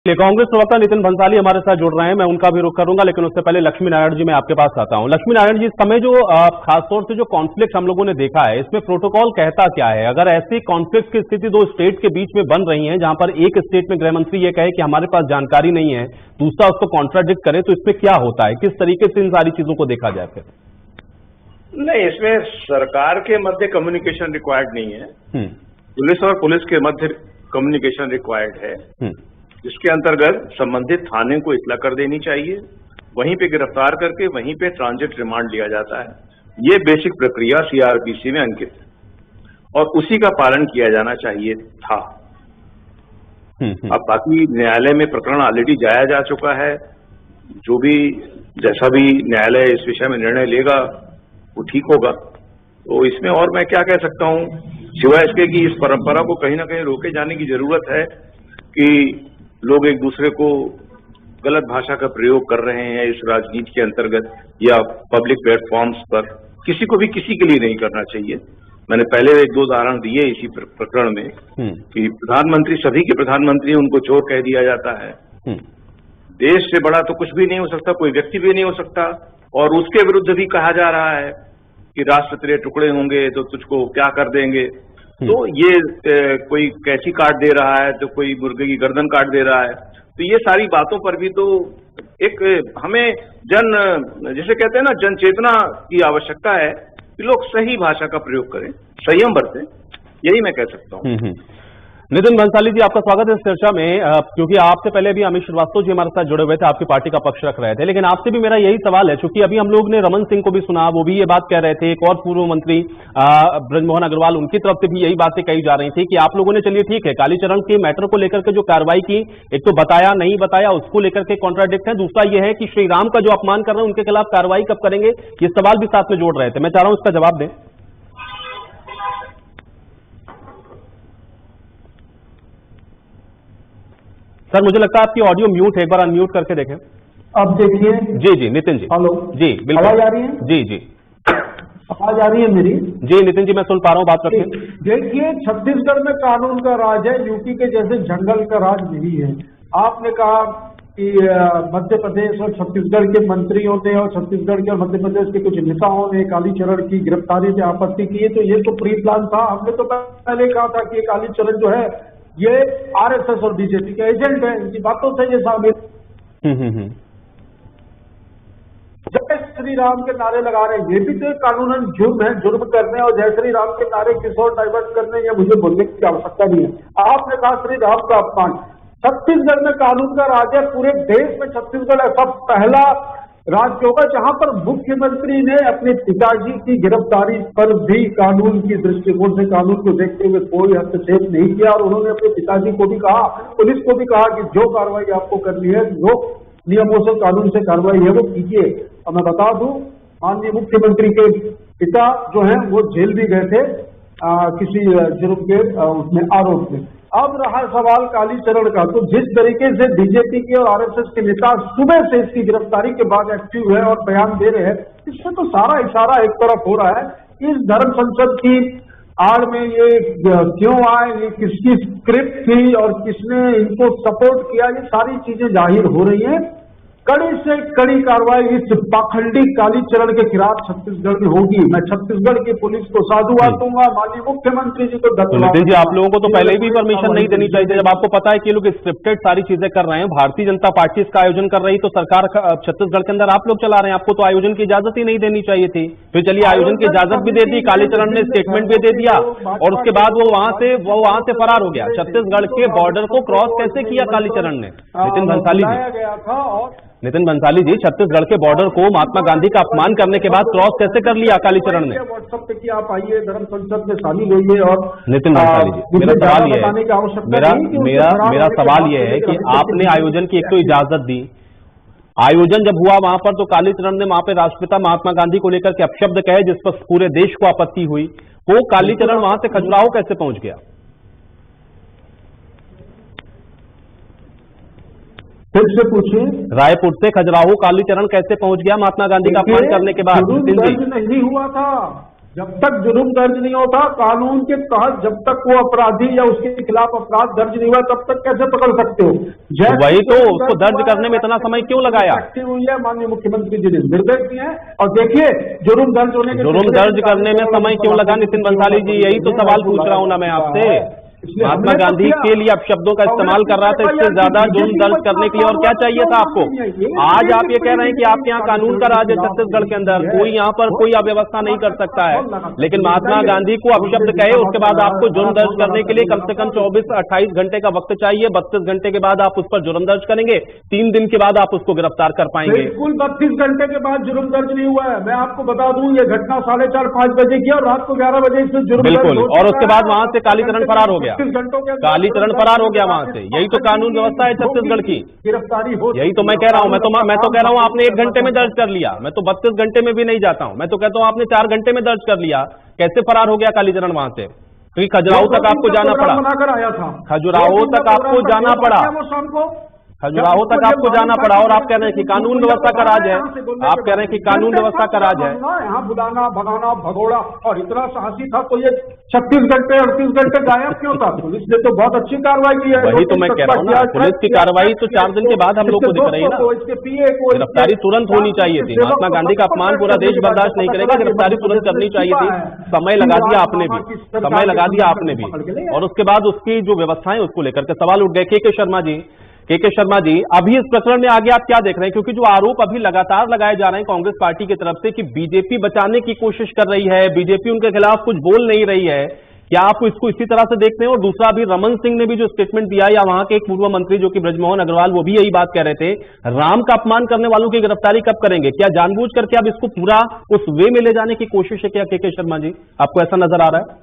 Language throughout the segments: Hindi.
कांग्रेस प्रवक्ता नितिन भंसाली हमारे साथ जुड़ रहे हैं। मैं उनका भी रुख करूंगा, लेकिन उससे पहले लक्ष्मी नारायण जी मैं आपके पास आता हूं। लक्ष्मी नारायण जी, इस समय जो खासतौर से जो कॉन्फ्लिक्ट हम लोगों ने देखा है, इसमें प्रोटोकॉल कहता क्या है? अगर ऐसी कॉन्फ्लिक्ट की स्थिति दो स्टेट के बीच में बन रही है, जहां पर एक स्टेट में गृहमंत्री ये कहे कि हमारे पास जानकारी नहीं है, दूसरा उसको कॉन्ट्राडिक्ट करे, तो इसमें क्या होता है? किस तरीके से इन सारी चीजों को देखा जाए? फिर नहीं, इसमें सरकार के मध्य कम्युनिकेशन रिक्वायर्ड नहीं है। पुलिस और पुलिस के मध्य कम्युनिकेशन रिक्वायर्ड है, जिसके अंतर्गत संबंधित थाने को इत्तला कर देनी चाहिए, वहीं पे गिरफ्तार करके वहीं पे ट्रांजिट रिमांड लिया जाता है। ये बेसिक प्रक्रिया सीआरपीसी में अंकित है और उसी का पालन किया जाना चाहिए था। अब बाकी न्यायालय में प्रकरण ऑलरेडी जाया जा चुका है। जो भी जैसा भी न्यायालय इस विषय में निर्णय लेगा वो ठीक होगा। तो इसमें और मैं क्या कह सकता हूं, सिवाय इसके कि इस परंपरा को कहीं ना कहीं रोके जाने की जरूरत है कि लोग एक दूसरे को गलत भाषा का प्रयोग कर रहे हैं इस राजनीति के अंतर्गत या पब्लिक प्लेटफॉर्म्स पर। किसी को भी किसी के लिए नहीं करना चाहिए। मैंने पहले एक दो उदाहरण दिए इसी प्रकरण में कि प्रधानमंत्री, सभी के प्रधानमंत्री, उनको चोर कह दिया जाता है। देश से बड़ा तो कुछ भी नहीं हो सकता, कोई व्यक्ति भी नहीं हो सकता, और उसके विरुद्ध भी कहा जा रहा है कि राष्ट्र तेरे टुकड़े होंगे तो तुझको क्या कर देंगे। तो ये कोई कैसी काट दे रहा है तो कोई मुर्गे की गर्दन काट दे रहा है। तो ये सारी बातों पर भी तो एक हमें जिसे कहते हैं ना, जन चेतना की आवश्यकता है कि लोग सही भाषा का प्रयोग करें, संयम बरतें। यही मैं कह सकता हूँ। नितिन भंसाली जी, आपका स्वागत है इस चर्चा में। क्योंकि आपसे पहले भी अमित श्रीवास्तव जी हमारे साथ जुड़े हुए थे, आपकी पार्टी का पक्ष रख रहे थे, लेकिन आपसे भी मेरा यही सवाल है, क्योंकि अभी हम लोग ने रमन सिंह को भी सुना, वो भी ये बात कह रहे थे। एक और पूर्व मंत्री ब्रजमोहन अग्रवाल, उनकी तरफ से भी यही बातें कही जा रही थी कि आप लोगों ने, चलिए ठीक है, कालीचरण के मैटर को लेकर के जो कार्रवाई की, एक तो बताया नहीं बताया, उसको लेकर के कॉन्ट्राडिक्ट है। दूसरा यह है कि श्री राम का जो अपमान कर रहे हैं उनके खिलाफ कार्रवाई कब करेंगे, ये सवाल भी साथ में जोड़ रहे थे। मैं चाह रहा हूं इसका जवाब दें। सर, मुझे लगता है आपकी ऑडियो म्यूट है, एक बार अनम्यूट करके देखें। अब देखिए। जी जी नितिन जी। हेलो जी, बिल्कुल आवाज आ रही है? जी जी आवाज आ रही है मेरी? जी नितिन जी, मैं सुन पा रहा हूँ, बात रखें। देखिए, छत्तीसगढ़ में कानून का राज है, यूपी के जैसे जंगल का राज नहीं है। आपने कहा कि मध्य प्रदेश और छत्तीसगढ़ के मंत्रियों ने और छत्तीसगढ़ के और मध्य प्रदेश के कुछ नेताओं ने कालीचरण की गिरफ्तारी पे आपत्ति की है, तो ये तो प्री प्लान था। हमने तो पहले कहा था कि कालीचरण जो है ये आरएसएस और बीजेपी का एजेंट है। इनकी बातों से ये साबित। जय श्री राम के नारे लगा रहे हैं, ये भी तो एक कानूनन जुर्म है। जुर्म करने और जय श्री राम के नारे किस और डाइवर्ट करने, या मुझे बोलने की आवश्यकता नहीं है। आपने कहा श्री राम का अपमान। छत्तीसगढ़ में कानून का राज है। पूरे देश में छत्तीसगढ़ ऐसा पहला राज्य होगा जहां पर मुख्यमंत्री ने अपने पिताजी की गिरफ्तारी पर भी कानून की दृष्टिकोण से, कानून को देखते हुए कोई हस्तक्षेप नहीं किया। और उन्होंने अपने पिताजी को भी कहा, पुलिस को भी कहा कि जो कार्रवाई आपको करनी है, जो नियमों से, कानून से कार्रवाई है, वो कीजिए। और मैं बता दूं, माननीय मुख्यमंत्री के पिता जो हैं वो जेल भी गए थे किसी जुर्म के उसमें आरोप में। अब रहा सवाल कालीचरण का, तो जिस तरीके से बीजेपी के और आरएसएस के नेता सुबह से इसकी गिरफ्तारी के बाद एक्टिव है और बयान दे रहे हैं, इससे तो सारा इशारा एक तरफ हो रहा है। इस धर्म संसद की आड़ में ये क्यों आए, ये किसकी स्क्रिप्ट थी और किसने इनको सपोर्ट किया, ये सारी चीजें जाहिर हो रही हैं। कड़ी से कड़ी कार्रवाई इस पाखंडी कालीचरण के खिलाफ छत्तीसगढ़ में होगी। मैं छत्तीसगढ़ की पुलिस को साधुवाद दूंगा, माननीय मुख्यमंत्री जी को धन्यवाद। नितिन जी, आप लोगों को तो पहले ही भी परमिशन नहीं देनी चाहिए थी, जब आपको पता है कि ये लोग स्क्रिप्टेड सारी चीजें कर रहे हैं। भारतीय जनता पार्टी इसका आयोजन कर रही, तो सरकार छत्तीसगढ़ के अंदर आप लोग चला रहे हैं, आपको तो आयोजन की इजाजत ही नहीं देनी चाहिए थी। फिर चलिए, आयोजन की इजाजत भी दे दी, कालीचरण ने स्टेटमेंट भी दे दिया, और उसके बाद वो वहां से फरार हो गया। छत्तीसगढ़ के बॉर्डर को क्रॉस कैसे किया कालीचरण ने? नितिन भंसाली जी, नितिन भंसाली जी, छत्तीसगढ़ के बॉर्डर को महात्मा गांधी का अपमान करने के बाद क्रॉस कैसे कर लिया कालीचरण ने? व्हाट्सएप पे कि आप आइए, धर्म संसद में शामिल होइए। और नितिन भंसाली जी, मेरा सवाल यह है, मेरा सवाल यह है कि आपने आयोजन की एक तो इजाजत दी, आयोजन जब हुआ वहां पर, तो कालीचरण ने वहां पे राष्ट्रपिता महात्मा गांधी को लेकर के अपशब्द कहे, जिस पर पूरे देश को आपत्ति हुई। वो कालीचरण वहां से खजुराहो कैसे पहुंच गया? फिर से पूछिए। रायपुर से खजुराहो कालीचरण कैसे पहुंच गया महात्मा गांधी का अपमान करने के बाद? दर्ज नहीं हुआ था। जब तक जुर्म दर्ज नहीं होता कानून के तहत, जब तक वो अपराधी या उसके खिलाफ अपराध दर्ज नहीं हुआ तब तक कैसे पकड़ सकते हो? वही तो, उसको दर्ज करने में इतना समय क्यों लगाया? एक्टिव हुई है, माननीय मुख्यमंत्री जी ने निर्देश दिए हैं। और देखिए जुर्म दर्ज होने के, जुर्म दर्ज करने में समय क्यों लगा नितिन बंसाली जी? यही तो सवाल पूछ रहा हूं ना मैं आपसे। महात्मा गांधी के लिए आप शब्दों का इस्तेमाल कर रहा था, इससे ज्यादा जुर्म दर्ज करने के लिए और क्या चाहिए था आपको? आज आप ये कह रहे हैं कि आपके यहाँ कानून का राज है छत्तीसगढ़ के अंदर, कोई यहाँ पर कोई अव्यवस्था नहीं कर सकता है, लेकिन महात्मा गांधी को अपशब्द कहे उसके बाद आपको जुर्म दर्ज करने के लिए कम से कम 24-28 घंटे का वक्त चाहिए। 32 घंटे के बाद आप उस पर जुर्म दर्ज करेंगे, 3 दिन के बाद आप उसको गिरफ्तार कर पाएंगे। बिल्कुल 32 घंटे के बाद जुर्म दर्ज नहीं हुआ है। मैं आपको बता दूं ये घटना 4:30-5 बजे की और रात को 11 बजे से जुर्म बिल्कुल, और उसके बाद वहां से कालीचरण फरार हो गया, 32 घंटों के कालीचरण फरार हो गया वहां से। यही तो कानून व्यवस्था है छत्तीसगढ़ की, गिरफ्तारी हो। यही तो मैं कह रहा हूं। मैं तो कह रहा हूं आपने 1 घंटे में दर्ज कर लिया, मैं तो 32 घंटे में भी नहीं जाता हूं। मैं तो कहता हूं आपने 4 घंटे में दर्ज कर लिया, कैसे फरार हो गया कालीचरण वहां से? क्योंकि खजुराहो तक आपको जाना पड़ा, बनाकर आया था, खजुराहो तक आपको जाना पड़ा, वो शाम को खजुराहो तक आपको जाना पड़ा, और आप कह रहे हैं कि कानून व्यवस्था का राज है। आप कह रहे हैं कि कानून व्यवस्था का राज है। यहाँ बुलाना, भगाना, भगोड़ा, और इतना साहसी था तो ये 36 घंटे 38 घंटे गायब क्यों था? पुलिस ने तो बहुत अच्छी कार्रवाई की है। वही तो मैं कह रहा हूँ ना, पुलिस की कार्रवाई तो 4 दिन के बाद हम लोग को दिख रही है ना। इसके पीए को गिरफ्तारी तुरंत होनी चाहिए थी। महात्मा गांधी का अपमान पूरा देश बर्दाश्त नहीं करेगा, गिरफ्तारी तुरंत करनी चाहिए थी। समय लगा दिया आपने भी, समय लगा दिया आपने भी, और उसके बाद उसकी जो व्यवस्थाएं उसको लेकर के सवाल उठ गए। के शर्मा जी, अभी इस प्रकरण में आगे आप क्या देख रहे हैं? क्योंकि जो आरोप अभी लगातार लगाए जा रहे हैं कांग्रेस पार्टी की तरफ से कि बीजेपी बचाने की कोशिश कर रही है, बीजेपी उनके खिलाफ कुछ बोल नहीं रही है, क्या आप इसको इसी तरह से देखते हैं? और दूसरा, अभी रमन सिंह ने भी जो स्टेटमेंट दिया, या वहां के एक पूर्व मंत्री जो कि ब्रजमोहन अग्रवाल, वो भी यही बात कह रहे थे, राम का अपमान करने वालों की गिरफ्तारी कब करेंगे? क्या जानबूझ करके अब इसको पूरा उस वे में ले जाने की कोशिश है क्या के शर्मा जी? आपको ऐसा नजर आ रहा है?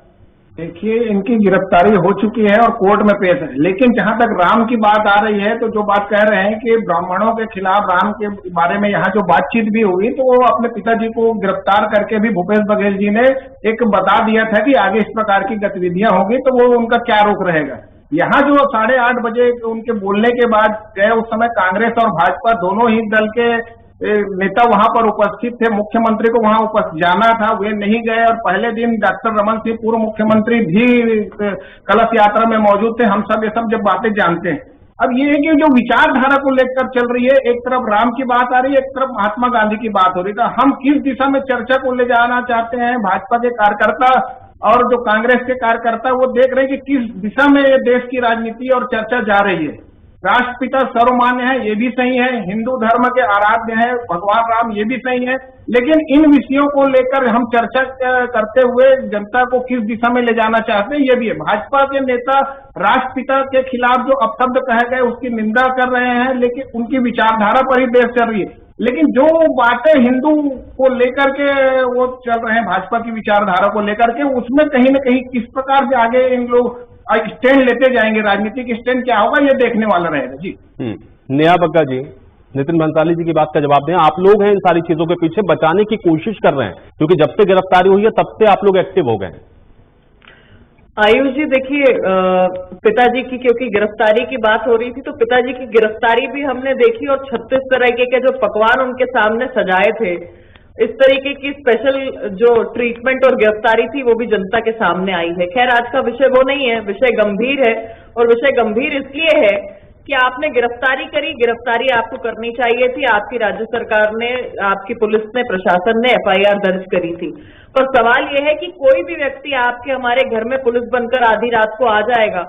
देखिए, इनकी गिरफ्तारी हो चुकी है और कोर्ट में पेश है, लेकिन जहां तक राम की बात आ रही है तो जो बात कह रहे हैं कि ब्राह्मणों के खिलाफ राम के बारे में यहाँ जो बातचीत भी हुई, तो वो अपने पिताजी को गिरफ्तार करके भी भूपेश बघेल जी ने एक बता दिया था कि आगे इस प्रकार की गतिविधियां होंगी तो वो उनका क्या रोक रहेगा। यहाँ जो 8:30 बजे उनके बोलने के बाद गए, उस समय कांग्रेस और भाजपा दोनों ही दल के नेता वहां पर उपस्थित थे। मुख्यमंत्री को वहां उपस्थित जाना था, वे नहीं गए, और पहले दिन डॉक्टर रमन सिंह पूर्व मुख्यमंत्री भी कलश यात्रा में मौजूद थे। हम सब ये सब जब बातें जानते हैं। अब ये है कि जो विचारधारा को लेकर चल रही है, एक तरफ राम की बात आ रही है, एक तरफ महात्मा गांधी की बात हो रही है, हम किस दिशा में चर्चा को ले जाना चाहते हैं? भाजपा के कार्यकर्ता और जो कांग्रेस के कार्यकर्ता वो देख रहे हैं कि किस दिशा में ये देश की राजनीति और चर्चा जा रही है। राष्ट्रपिता सर्वमान्य है, ये भी सही है, हिंदू धर्म के आराध्य है भगवान राम, ये भी सही है, लेकिन इन विषयों को लेकर हम चर्चा करते हुए जनता को किस दिशा में ले जाना चाहते हैं, ये भी है। भाजपा के नेता राष्ट्रपिता के खिलाफ जो अपशब्द कहे गए उसकी निंदा कर रहे हैं, लेकिन उनकी विचारधारा पर ही देश चल रही है। लेकिन जो बातें हिंदू को लेकर के वो चल रहे हैं, भाजपा की विचारधारा को लेकर के, उसमें कहीं न कहीं किस प्रकार से आगे इन लोग स्टैंड लेते जाएंगे, राजनीतिक स्टैंड क्या होगा, ये देखने वाला रहेगा। जी नेहा बग्गा जी, नितिन भंसाली जी की बात का जवाब दें। आप लोग हैं इन सारी चीजों के पीछे, बचाने की कोशिश कर रहे हैं, क्योंकि जब से गिरफ्तारी हुई है तब से आप लोग एक्टिव हो गए। आयुष जी, देखिए, पिताजी की क्योंकि गिरफ्तारी की बात हो रही थी, तो पिताजी की गिरफ्तारी भी हमने देखी, और 36 तरह के जो पकवान उनके सामने सजाए थे, इस तरीके की स्पेशल जो ट्रीटमेंट और गिरफ्तारी थी वो भी जनता के सामने आई है। खैर, आज का विषय वो नहीं है, विषय गंभीर है, और विषय गंभीर इसलिए है कि आपने गिरफ्तारी करी, गिरफ्तारी आपको करनी चाहिए थी, आपकी राज्य सरकार ने, आपकी पुलिस ने, प्रशासन ने FIR दर्ज करी थी। पर सवाल यह है कि कोई भी व्यक्ति आपके हमारे घर में पुलिस बनकर आधी रात को आ जाएगा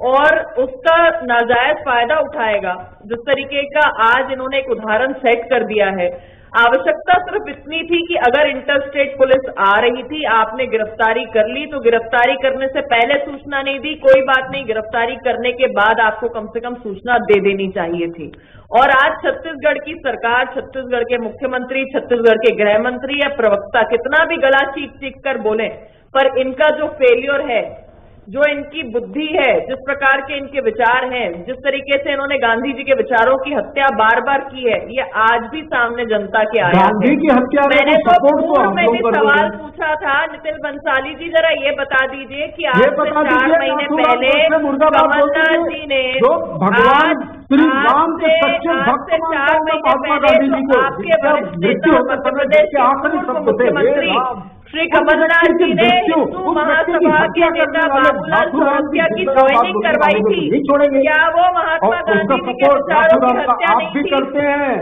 और उसका नाजायज फायदा उठाएगा। जिस तरीके का आज इन्होंने एक उदाहरण सेट कर दिया है, आवश्यकता सिर्फ इतनी थी कि अगर इंटरस्टेट पुलिस आ रही थी, आपने गिरफ्तारी कर ली, तो गिरफ्तारी करने से पहले सूचना नहीं दी, कोई बात नहीं, गिरफ्तारी करने के बाद आपको कम से कम सूचना दे देनी चाहिए थी। और आज छत्तीसगढ़ की सरकार, छत्तीसगढ़ के मुख्यमंत्री, छत्तीसगढ़ के गृह मंत्री या प्रवक्ता कितना भी गला चीख कर बोले, पर इनका जो फेलियर है, जो इनकी बुद्धि है, जिस प्रकार के इनके विचार हैं, जिस तरीके से इन्होंने गांधी जी के विचारों की हत्या बार बार की है, ये आज भी सामने जनता के आया है। गांधी की हत्या मैंने तो पूर्व में भी सवाल पूछा था, नितिन बंसाली जी जरा ये बता दीजिए कि आज से 4 महीने पहले कमलनाथ जी ने, आज से 4 महीने पहले आपके वरिष्ठ नेता मध्य प्रदेश के पूर्व मुख्यमंत्री श्री कमलनाथ जी ने हिंदू महासभा के नेता बाबूलाल चौरसिया की ज्वाइनिंग करवाई थी। क्या वो महात्मा गांधी जी के विचारों की हत्या नहीं थी? करते हैं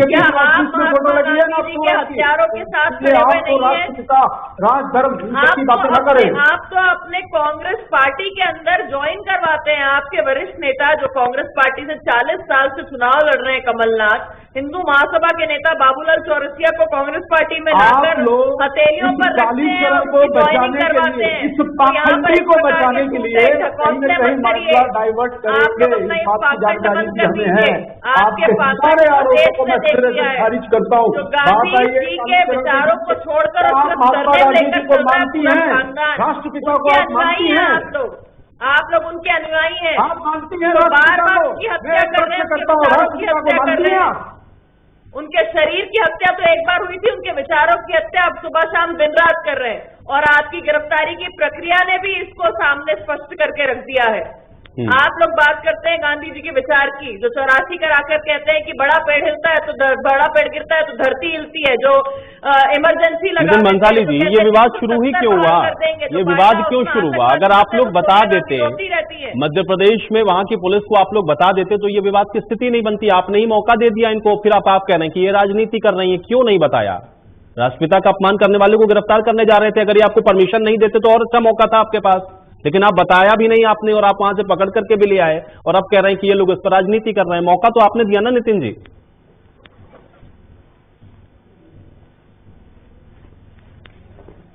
क्या आप महात्मा गांधी जी के हत्यारों के साथ खड़े हुए नहीं है? आप तो अपने कांग्रेस पार्टी के अंदर ज्वाइन करवाते हैं। आपके वरिष्ठ नेता जो कांग्रेस पार्टी से 40 साल से चुनाव लड़ रहे हैं, कमलनाथ, हिंदू महासभा के नेता बाबूलाल चौरसिया को कांग्रेस पार्टी में लाकर हथेलियों पर रखते हैं और उसकी ज्वाइनिंग करवाते हैं। इस पाखंडी को बचाने के लिए कहीं न कहीं मामला डाइवर्ट करेंगे, इस बात की जानकारी भी हमें है। आपके सारे आरोपों को मैं सिरे से खारिज करता हूँ। गांधी जी के विचारों को छोड़कर महात्मा गांधी जी को मानती हैं, राष्ट्रपिता को आप मानती हैं, आप लोग उनके अनुयायी हैं। आप मानती हैं, बार बार उनकी हत्या कर रहे हैं, उनके विचारों की हत्या कर रहे हैं। उनके शरीर की हत्या तो एक बार हुई थी, उनके विचारों की हत्या अब सुबह शाम दिन रात कर रहे हैं। और आपकी गिरफ्तारी की प्रक्रिया ने भी इसको सामने स्पष्ट करके रख दिया है। आप लोग बात करते हैं गांधी जी के विचार की, जो 84 कराकर कहते हैं कि बड़ा पेड़ हिलता है तो बड़ा पेड़ गिरता है तो धरती हिलती है, जो इमरजेंसी लगा। नितिन भंसाली जी, ये विवाद शुरू ही क्यों हुआ? ये विवाद क्यों शुरू हुआ? अगर आप लोग बता देते मध्य प्रदेश में वहां की पुलिस को आप लोग बता देते तो ये विवाद की स्थिति नहीं बनती। आपने ही मौका दे दिया इनको, फिर आप कह रहे हैं कि ये राजनीति कर रही है। क्यों नहीं बताया? राष्ट्रपिता का अपमान करने वाले को गिरफ्तार करने जा रहे थे। अगर ये आपको परमिशन नहीं देते तो और अच्छा मौका था आपके पास, लेकिन आप बताया भी नहीं आपने, और आप वहां से पकड़ करके भी ले आए और अब कह रहे हैं कि ये लोग इस पर राजनीति कर रहे हैं। मौका तो आपने दिया ना नितिन जी।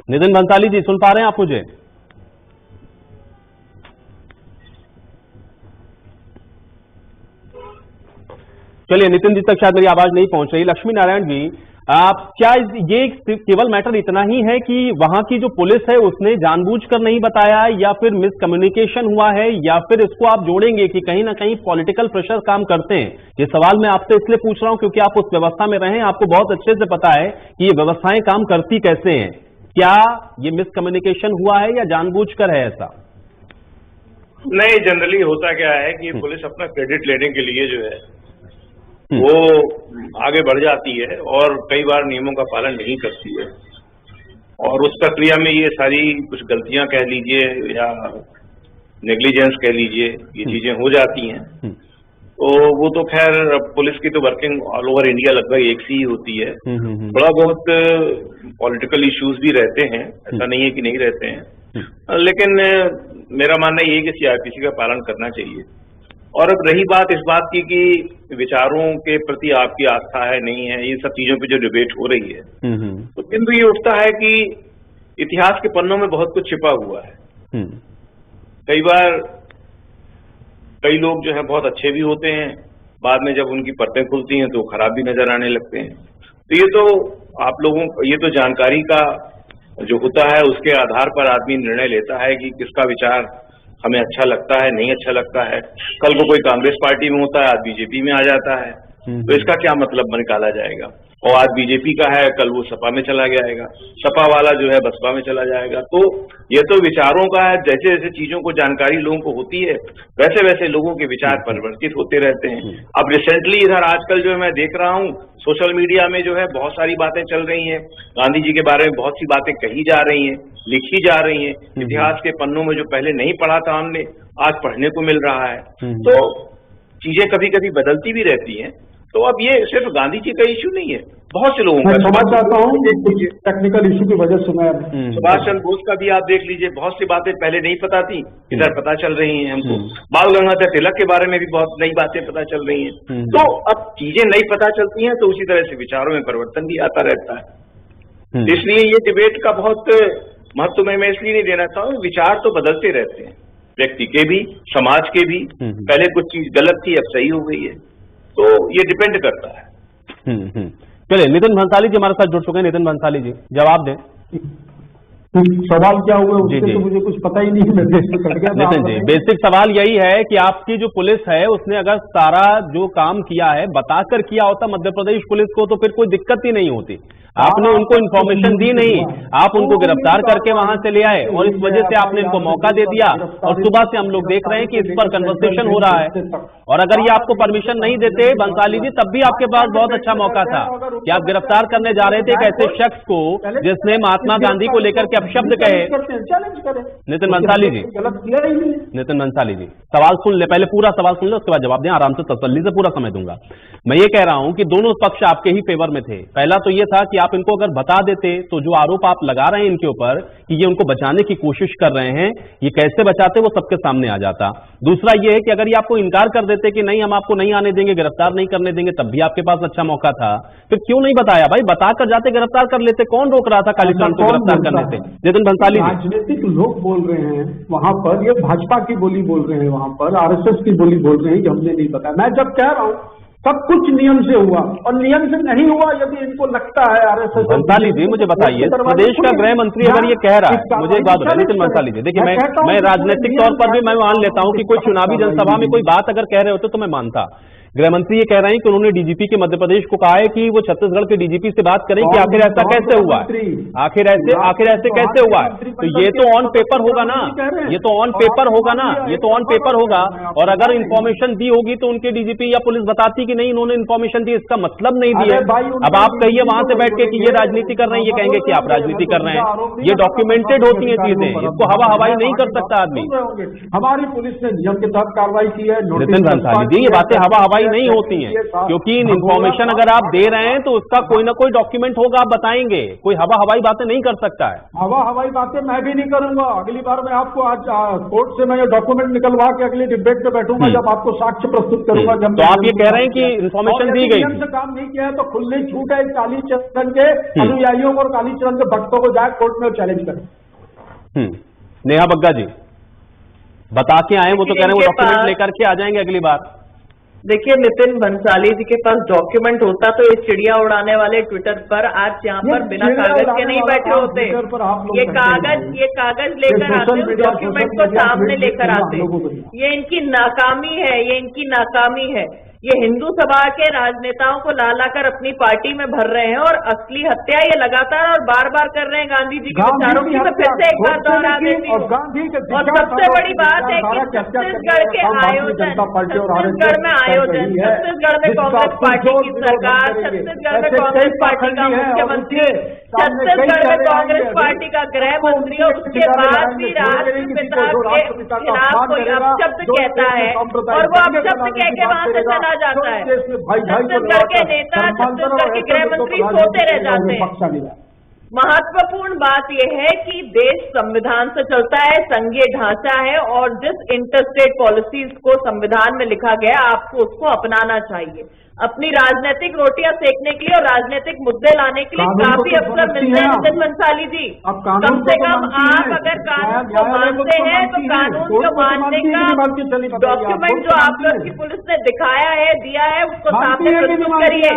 नितिन भंसाली जी, सुन पा रहे हैं आप मुझे? चलिए, नितिन जी तक शायद मेरी आवाज नहीं पहुंच रही। लक्ष्मी नारायण जी, आप क्या ये केवल मैटर इतना ही है कि वहां की जो पुलिस है उसने जानबूझकर नहीं बताया, या फिर मिसकम्युनिकेशन हुआ है, या फिर इसको आप जोड़ेंगे कि कहीं ना कहीं पॉलिटिकल प्रेशर काम करते हैं? ये सवाल मैं आपसे इसलिए पूछ रहा हूं क्योंकि आप उस व्यवस्था में रहे हैं, आपको बहुत अच्छे से पता है कि ये व्यवस्थाएं काम करती कैसे हैं। क्या ये मिसकम्युनिकेशन हुआ है या जानबूझकर है ऐसा? नहीं, जनरली होता क्या है कि पुलिस अपना क्रेडिट लेने के लिए जो है वो आगे बढ़ जाती है और कई बार नियमों का पालन नहीं करती है, और उस प्रक्रिया में ये सारी कुछ गलतियां कह लीजिए या नेग्लिजेंस कह लीजिए, ये चीजें हो जाती हैं। तो वो तो खैर पुलिस की तो वर्किंग ऑल ओवर इंडिया लगभग एक सी ही होती है। थोड़ा बहुत पॉलिटिकल इश्यूज भी रहते हैं, ऐसा नहीं है कि नहीं रहते हैं, लेकिन मेरा मानना ये है कि सीआरपीसी का पालन करना चाहिए। और अब रही बात इस बात की कि विचारों के प्रति आपकी आस्था है नहीं है, ये सब चीजों पे जो डिबेट हो रही है, तो बिंदु ये उठता है कि इतिहास के पन्नों में बहुत कुछ छिपा हुआ है। कई बार कई लोग जो है बहुत अच्छे भी होते हैं, बाद में जब उनकी परतें खुलती हैं तो खराब भी नजर आने लगते हैं। तो ये तो आप लोगों को, ये तो जानकारी का जो होता है उसके आधार पर आदमी निर्णय लेता है कि किसका विचार हमें अच्छा लगता है, नहीं अच्छा लगता है। कल को कोई कांग्रेस पार्टी में होता है, आज बीजेपी में आ जाता है, तो इसका क्या मतलब निकाला जाएगा? और आज बीजेपी का है, कल वो सपा में चला जाएगा, सपा वाला जो है बसपा में चला जाएगा। तो ये तो विचारों का है, जैसे जैसे चीजों को जानकारी लोगों को होती है वैसे वैसे लोगों के विचार परिवर्तित होते रहते हैं। अब रिसेंटली इधर आजकल जो है मैं देख रहा हूँ सोशल मीडिया में जो है बहुत सारी बातें चल रही हैं, गांधी जी के बारे में बहुत सी बातें कही जा रही हैं, लिखी जा रही हैं। इतिहास के पन्नों में जो पहले नहीं पढ़ा था हमने, आज पढ़ने को मिल रहा है। तो चीजें कभी कभी बदलती भी रहती हैं। तो अब ये सिर्फ गांधी जी का इश्यू नहीं है, बहुत से लोगों का। मैं समझ चाहता हूँ टेक्निकल इश्यू की वजह से मैं सुभाष चंद्र बोस का भी आप देख लीजिए, बहुत सी बातें पहले नहीं पता थी, इधर पता चल रही हैं हमको। बाल गंगाधर तिलक के बारे में भी बहुत नई बातें पता चल रही हैं। तो अब चीजें नई पता चलती हैं तो उसी तरह से विचारों में परिवर्तन भी आता रहता है। इसलिए ये डिबेट का बहुत महत्व मैं इसलिए नहीं देना चाहूँ, विचार तो बदलते रहते हैं, व्यक्ति के भी, समाज के भी। पहले कुछ चीज गलत थी, अब सही हो गई है, तो ये डिपेंड करता है। चलिए, नितिन भंसाली जी हमारे साथ जुड़ चुके हैं। नितिन भंसाली जी, जवाब दें। सवाल क्या हुआ जी, उसके जी। तो मुझे कुछ पता ही नहीं है, मैं देश में कट गया था। नितिन जी, बेसिक सवाल यही है कि आपकी जो पुलिस है उसने अगर सारा जो काम किया है बताकर किया होता मध्य प्रदेश पुलिस को तो फिर कोई दिक्कत ही नहीं होती। आपने उनको इन्फॉर्मेशन दी नहीं, आप उनको गिरफ्तार करके वहां से ले आए और इस वजह से आपने इनको मौका दे दिया और सुबह से हम लोग देख रहे हैं कि इस पर कन्वर्सेशन हो रहा है। और अगर ये आपको परमिशन नहीं देते बंसाली जी तब भी आपके पास बहुत अच्छा मौका था कि आप गिरफ्तार करने जा रहे थे एक ऐसे शख्स को जिसने महात्मा गांधी को लेकर के अपशब्द कहे। चैलेंज करें। नितिन बंसाली जी, गलत किया ही नहीं। नितिन बंसाली जी, सवाल सुन ले, पहले पूरा सवाल सुन ले उसके बाद जवाब दें, आराम से तसल्ली से पूरा समय दूंगा। मैं ये कह रहा हूं कि दोनों पक्ष आपके ही फेवर में थे। पहला तो ये था कि आप इनको अगर बता देते तो जो आरोप आप लगा रहे हैं इनके ऊपर कि ये उनको बचाने की कोशिश कर रहे हैं, ये कैसे बचाते वो सबके सामने आ जाता। दूसरा ये है कि अगर ये आपको इनकार कर देते कि नहीं हम आपको नहीं आने देंगे, गिरफ्तार नहीं करने देंगे, तब भी आपके पास अच्छा मौका था। फिर क्यों नहीं बताया भाई? बताकर जाते गिरफ्तार कर लेते। कौन रोक रहा था कालीचरण को गिरफ्तार करने से? नितिन बंसाली जी, राजनीतिक लोग बोल रहे हैं वहां पर, ये भाजपा की बोली बोल रहे हैं, वहां पर आरएसएस की बोली बोल रहे हैं कि हमने नहीं बताया। मैं जब कह रहा हूं सब कुछ नियम से हुआ और नियम से नहीं हुआ यदि इनको लगता है आरएसएस। बंसाली जी मुझे बताइए, प्रदेश का गृह मंत्री अगर ये कह रहा है, मुझे एक बात बताइए नितिन बंसाली जी, देखिए मैं राजनीतिक तौर पर भी मैं मान लेता हूं कि कोई चुनावी जनसभा में कोई बात अगर कह रहे होते तो मैं मानता। गृह मंत्री ये कह रहे हैं कि उन्होंने डीजीपी के मध्य प्रदेश को कहा है कि वो छत्तीसगढ़ के डीजीपी से बात करें कि आखिर ऐसा कैसे हुआ है, आखिर ऐसे कैसे हुआ है। तो ये तो ऑन पेपर होगा ना, ये तो ऑन पेपर होगा ना, ये तो ऑन पेपर होगा। और अगर इन्फॉर्मेशन दी होगी तो उनके डीजीपी या पुलिस बताती कि नहीं इन्होंने इन्फॉर्मेशन दी, इसका मतलब नहीं दी है। अब आप कहिए वहां से बैठ के कि ये राजनीति कर रहे हैं, ये कहेंगे कि आप राजनीति कर रहे हैं। ये डॉक्यूमेंटेड होती है चीजें, इसको हवा हवाई नहीं कर सकता आदमी। हमारी पुलिस ने नियम के तहत कार्रवाई की है। नितिन बंसाली जी, ये बातें हवा हवाई नहीं होती हैं, क्योंकि इन्फॉर्मेशन अगर आप दे रहे हैं तो उसका कोई ना कोई डॉक्यूमेंट होगा, आप बताएंगे। कोई हवा हवाई बातें नहीं कर सकता है। हवा हवाई बातें मैं भी नहीं करूंगा। अगली बार मैं आपको आज कोर्ट से मैं ये डॉक्यूमेंट निकलवा के अगली डिबेट पे बैठूंगा जब आपको साक्ष्य प्रस्तुत करूंगा। जब तो आप ये कह रहे हैं कि इन्फॉर्मेशन दी गई नियम से काम नहीं किया है तो खुली छूट है कालीचरण के अनुयायियों को और कालीचरण के भक्तों को जाए कोर्ट में चैलेंज करें। नेहा बग्गा जी बता के आए, वो तो कह रहे हैं वो डॉक्यूमेंट लेकर के आ जाएंगे अगली बार। देखिए नितिन बंसाली जी के पास डॉक्यूमेंट होता तो ये चिड़िया उड़ाने वाले ट्विटर पर आज यहाँ पर बिना कागज के नहीं बैठे होते। ये कागज लेकर आते, उस डॉक्यूमेंट को सामने लेकर आते। ये इनकी नाकामी है, ये इनकी नाकामी है। ये हिंदू सभा के राजनेताओं को ला लाकर अपनी पार्टी में भर रहे हैं और असली हत्या ये लगातार और बार बार कर रहे हैं गांधी जी के विचारों की। मैं फिर से एक बार दोहरा देती हूँ। और सबसे बड़ी बात है कि छत्तीसगढ़ के आयोजन, छत्तीसगढ़ में आयोजन, छत्तीसगढ़ में कांग्रेस पार्टी की सरकार, छत्तीसगढ़ में कांग्रेस पार्टी का मुख्यमंत्री, छत्तीसगढ़ में कांग्रेस पार्टी का गृह मंत्री, और उसके बाद भी राष्ट्रपिता के खिलाफ कोई अपशब्द कहता है और वो अपशब्द कह के वहां से चला जाता है। छत्तीसगढ़ के नेता, छत्तीसगढ़ के गृह मंत्री सोते रह जाते हैं। महत्वपूर्ण बात यह है कि देश संविधान से चलता है, संघीय ढांचा है और जिस इंटरस्टेट पॉलिसीज को संविधान में लिखा गया आपको उसको अपनाना चाहिए। अपनी राजनीतिक रोटियां सेकने के लिए और राजनीतिक मुद्दे लाने के लिए काफी अवसर मिलते हैं नितिन बंसाली जी। कम से कम आप अगर कानून को मानते हैं तो कानून को मानने का डॉक्यूमेंट जो आप लोग की पुलिस ने दिखाया है, दिया है, उसको सामने प्रस्तुत करिए।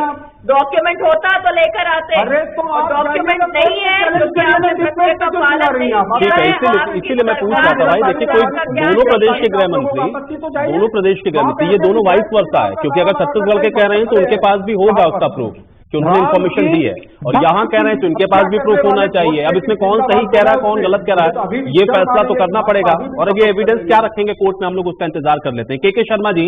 डॉक्यूमेंट होता तो लेकर आते, डॉक्यूमेंट नहीं है क्योंकि आपने फैसले का पालन नहीं किया है। इसीलिए मैं पूछ रहा था भाई, देखिए कोई दोनों प्रदेश के गृह मंत्री, दोनों प्रदेश के गृह मंत्री, ये दोनों वाइस वर्सा है, क्योंकि अगर छत्तीसगढ़ के कह रहे हैं तो उनके पास भी होगा उसका प्रूफ कि उन्होंने इन्फॉर्मेशन दी है, और यहाँ कह रहे हैं तो उनके पास भी प्रूफ होना चाहिए। अब इसमें कौन सही कह रहा है कौन गलत कह रहा है ये फैसला तो करना पड़ेगा, और अब ये एविडेंस क्या रखेंगे कोर्ट में हम लोग उसका इंतजार कर लेते हैं। के शर्मा जी,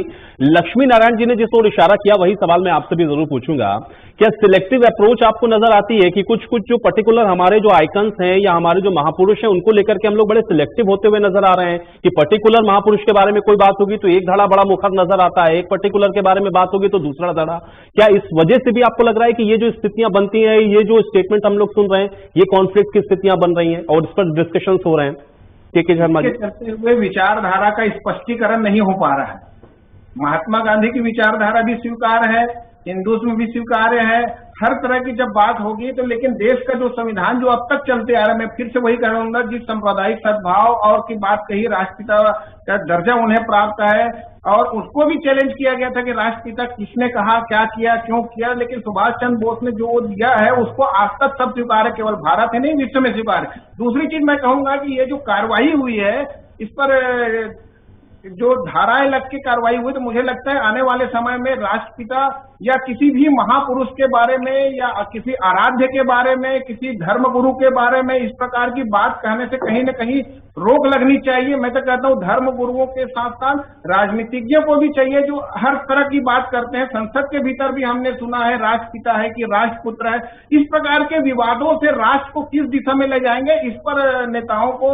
लक्ष्मी नारायण जी ने जिस ओर इशारा किया वही सवाल मैं आपसे भी जरूर पूछूंगा। क्या सिलेक्टिव अप्रोच आपको नजर आती है कि कुछ कुछ जो पर्टिकुलर हमारे जो आइकन्स हैं या हमारे जो महापुरुष हैं उनको लेकर के हम लोग बड़े सिलेक्टिव होते हुए नजर आ रहे हैं कि पर्टिकुलर महापुरुष के बारे में कोई बात होगी तो एक धड़ा बड़ा मुखर नजर आता है, एक पर्टिकुलर के बारे में बात होगी तो दूसरा धड़ा। क्या इस वजह से भी आपको लग रहा है कि ये जो स्थितियां बनती हैं, ये जो स्टेटमेंट हम लोग सुन रहे हैं, ये कॉन्फ्लिक्ट की स्थितियां बन रही हैं और इस पर डिस्कशन हो रहे हैं? के शर्मा जी, चलते हुए विचारधारा का स्पष्टीकरण नहीं हो पा रहा है। महात्मा गांधी की विचारधारा भी स्वीकार्य है, हिंदुत्व भी स्वीकार्य है, हर तरह की जब बात होगी तो, लेकिन देश का जो संविधान जो अब तक चलते आ रहा है, मैं फिर से वही कहूंगा, जिस सांप्रदायिक सद्भाव और की बात कही, राष्ट्रपिता का दर्जा उन्हें प्राप्त है और उसको भी चैलेंज किया गया था कि राष्ट्रपिता किसने कहा, क्या किया, क्यों किया, लेकिन सुभाष चंद्र बोस ने जो दिया है उसको आज तक सब स्वीकार है, केवल भारत है नहीं विश्व में स्वीकार है। दूसरी चीज मैं कहूंगा कि ये जो कार्रवाई हुई है इस पर जो धाराएं लग के कार्रवाई हुई, तो मुझे लगता है आने वाले समय में राष्ट्रपिता या किसी भी महापुरुष के बारे में या किसी आराध्य के बारे में, किसी धर्मगुरु के बारे में इस प्रकार की बात कहने से कहीं न कहीं रोक लगनी चाहिए। मैं तो कहता हूं धर्म गुरुओं के साथ साथ राजनीतिज्ञों को भी चाहिए जो हर तरह की बात करते हैं। संसद के भीतर भी हमने सुना है राष्ट्रपिता है कि राष्ट्रपुत्र है। इस प्रकार के विवादों से राष्ट्र को किस दिशा में ले जाएंगे, इस पर नेताओं को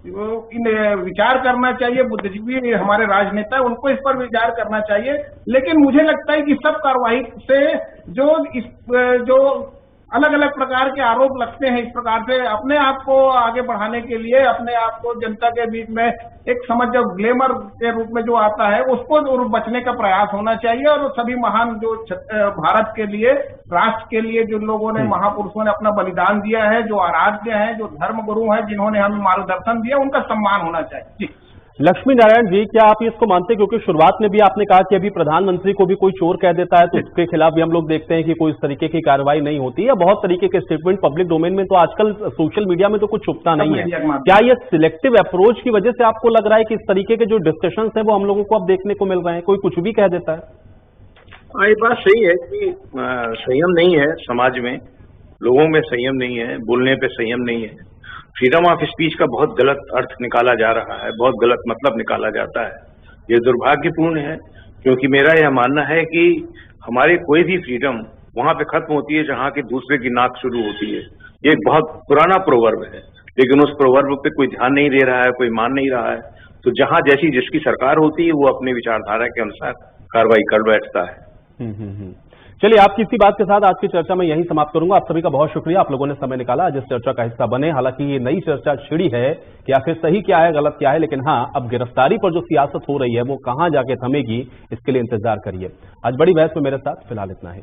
विचार करना चाहिए। बुद्धिजीवी हमारे राजनेता है, उनको इस पर विचार करना चाहिए। लेकिन मुझे लगता है कि सब कार्रवाई से जो अलग अलग प्रकार के आरोप लगते हैं, इस प्रकार से अपने आप को आगे बढ़ाने के लिए, अपने आप को जनता के बीच में एक समझ जो ग्लैमर के रूप में जो आता है उसको बचने का प्रयास होना चाहिए। और सभी महान जो भारत के लिए, राष्ट्र के लिए जो लोगों ने, महापुरुषों ने अपना बलिदान दिया है, जो आराध्य हैं, जो धर्म गुरु हैं, जिन्होंने हमें मार्गदर्शन दिया, उनका सम्मान होना चाहिए। जी लक्ष्मी नारायण जी, क्या आप इसको मानते हैं, क्योंकि शुरुआत में भी आपने कहा कि अभी प्रधानमंत्री को भी कोई चोर कह देता है तो उसके खिलाफ भी हम लोग देखते हैं कि कोई इस तरीके की कार्रवाई नहीं होती है। बहुत तरीके के स्टेटमेंट पब्लिक डोमेन में तो आजकल सोशल मीडिया में तो कुछ छुपता नहीं है। क्या ये सिलेक्टिव अप्रोच की वजह से आपको लग रहा है कि इस तरीके के जो डिस्कशंस हैं वो हम लोगों को अब देखने को मिल रहे हैं, कोई कुछ भी कह देता है? ये बात सही है कि संयम नहीं है समाज में, लोगों में संयम नहीं है, बोलने पे संयम नहीं है। फ्रीडम ऑफ स्पीच का बहुत गलत अर्थ निकाला जा रहा है, बहुत गलत मतलब निकाला जाता है। ये दुर्भाग्यपूर्ण है, क्योंकि मेरा यह मानना है कि हमारी कोई भी फ्रीडम वहां पे खत्म होती है जहां की दूसरे की नाक शुरू होती है। ये एक बहुत पुराना प्रोवर्ब है, लेकिन उस प्रोवर्ब पे कोई ध्यान नहीं दे रहा है, कोई मान नहीं रहा है। तो जहां जैसी जिसकी सरकार होती है वो अपनी विचारधारा के अनुसार कार्रवाई कर बैठता है। चलिए, आपकी इसी बात के साथ आज की चर्चा में यहीं समाप्त करूंगा। आप सभी का बहुत शुक्रिया, आप लोगों ने समय निकाला, आज इस चर्चा का हिस्सा बने। हालांकि ये नई चर्चा छिड़ी है कि आखिर सही क्या है, गलत क्या है, लेकिन हाँ, अब गिरफ्तारी पर जो सियासत हो रही है वो कहां जाके थमेगी, इसके लिए इंतजार करिए। आज बड़ी बहस में मेरे साथ फिलहाल इतना ही।